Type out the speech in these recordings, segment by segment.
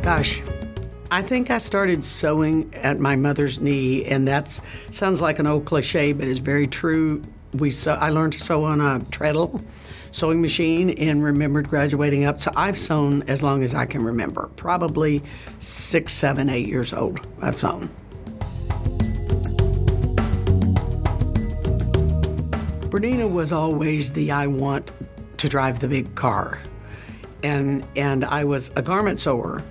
Gosh, I think I started sewing at my mother's knee, and that sounds like an old cliche, but it's very true. I learned to sew on a treadle sewing machine and remembered graduating up. So I've sewn as long as I can remember, probably 6, 7, 8 years old I've sewn. Bernina was always the I want to drive the big car. And I was a garment sewer,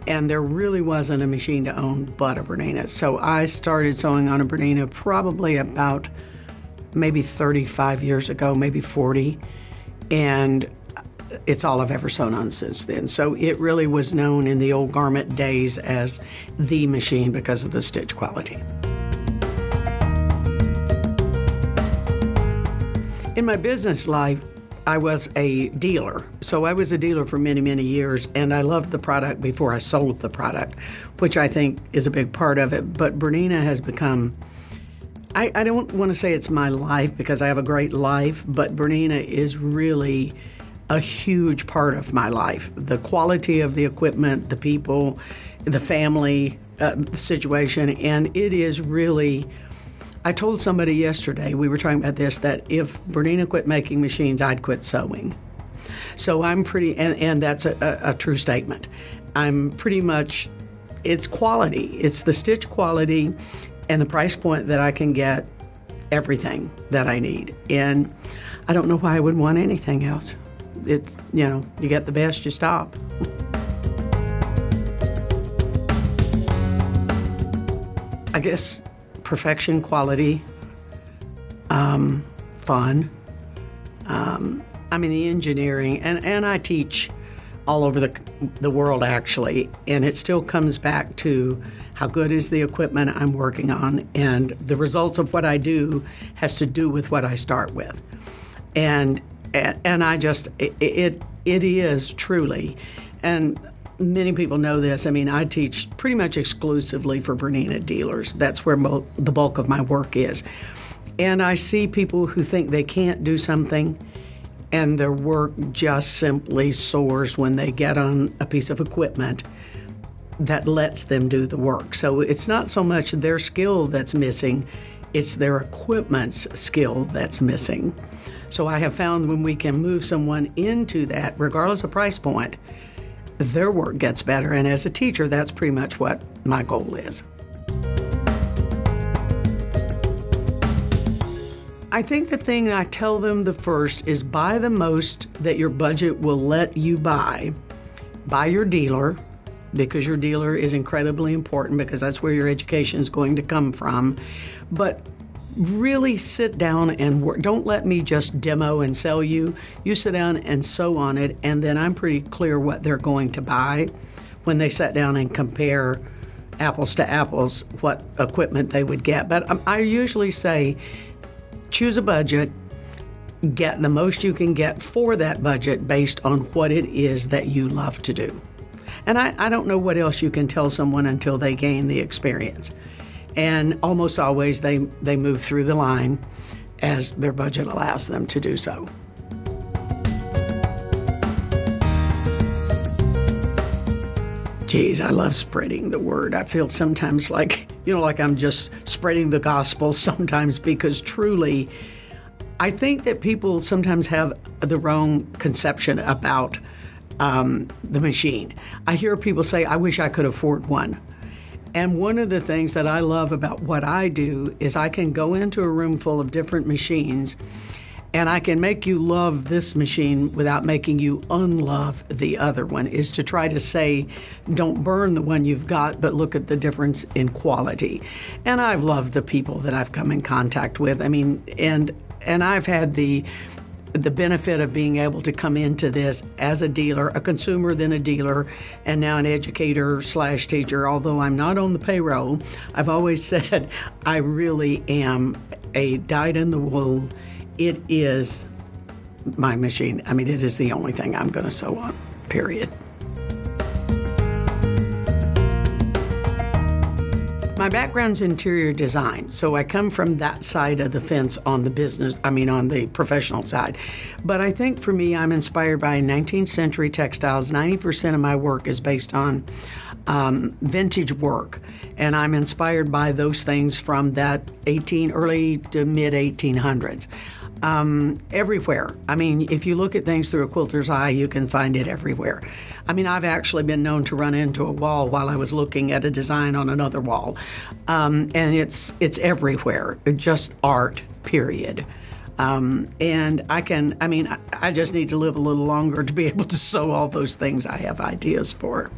and there really wasn't a machine to own but a Bernina. So I started sewing on a Bernina probably about maybe 35 years ago, maybe 40, and it's all I've ever sewn on since then. So it really was known in the old garment days as the machine because of the stitch quality. In my business life, I was a dealer. So I was a dealer for many, many years, and I loved the product before I sold the product, which I think is a big part of it. But Bernina has become, I don't want to say it's my life because I have a great life, but Bernina is really a huge part of my life. The quality of the equipment, the people, the family situation, and it is really, I told somebody yesterday, we were talking about this, that if Bernina quit making machines, I'd quit sewing. So I'm pretty, and that's a true statement. I'm pretty much, it's quality. It's the stitch quality and the price point that I can get everything that I need. And I don't know why I would want anything else. It's, you know, you get the best, you stop. I guess perfection, quality, fun. I mean, the engineering, and I teach all over the world, actually, and it still comes back to how good is the equipment I'm working on, and the results of what I do has to do with what I start with. And I just, it is truly, and many people know this, I mean, I teach pretty much exclusively for Bernina dealers. That's where the bulk of my work is. And I see people who think they can't do something, and their work just simply soars when they get on a piece of equipment that lets them do the work. So it's not so much their skill that's missing, it's their equipment's skill that's missing. So I have found when we can move someone into that, regardless of price point, their work gets better. And as a teacher, that's pretty much what my goal is. I think the thing I tell them the first is buy the most that your budget will let you buy. Buy your dealer, because your dealer is incredibly important because that's where your education is going to come from. But really sit down and work. Don't let me just demo and sell you. You sit down and sew on it, and then I'm pretty clear what they're going to buy when they sit down and compare apples to apples what equipment they would get. But I usually say, choose a budget, get the most you can get for that budget based on what it is that you love to do. And I don't know what else you can tell someone until they gain the experience. And almost always they move through the line as their budget allows them to do so. Geez, I love spreading the word. I feel sometimes like, like I'm just spreading the gospel sometimes, because truly, I think that people sometimes have the wrong conception about the machine. I hear people say, I wish I could afford one. And one of the things that I love about what I do is I can go into a room full of different machines, and I can make you love this machine without making you unlove the other one, is to try to say, don't burn the one you've got, but look at the difference in quality. And I've loved the people that I've come in contact with. I mean, and I've had the benefit of being able to come into this as a dealer, a consumer, then a dealer, and now an educator/teacher. Although I'm not on the payroll, I've always said I really am a dyed-in-the-wool. It is my machine. I mean, it is the only thing I'm going to sew on, period. My background's interior design, so I come from that side of the fence on the on the professional side. But I think for me, I'm inspired by 19th century textiles. 90% of my work is based on vintage work, and I'm inspired by those things from that early to mid 1800s. Everywhere. I mean, if you look at things through a quilter's eye, you can find it everywhere. I mean, I've actually been known to run into a wall while I was looking at a design on another wall, and it's everywhere. Just art, period. And I just need to live a little longer to be able to sew all those things I have ideas for.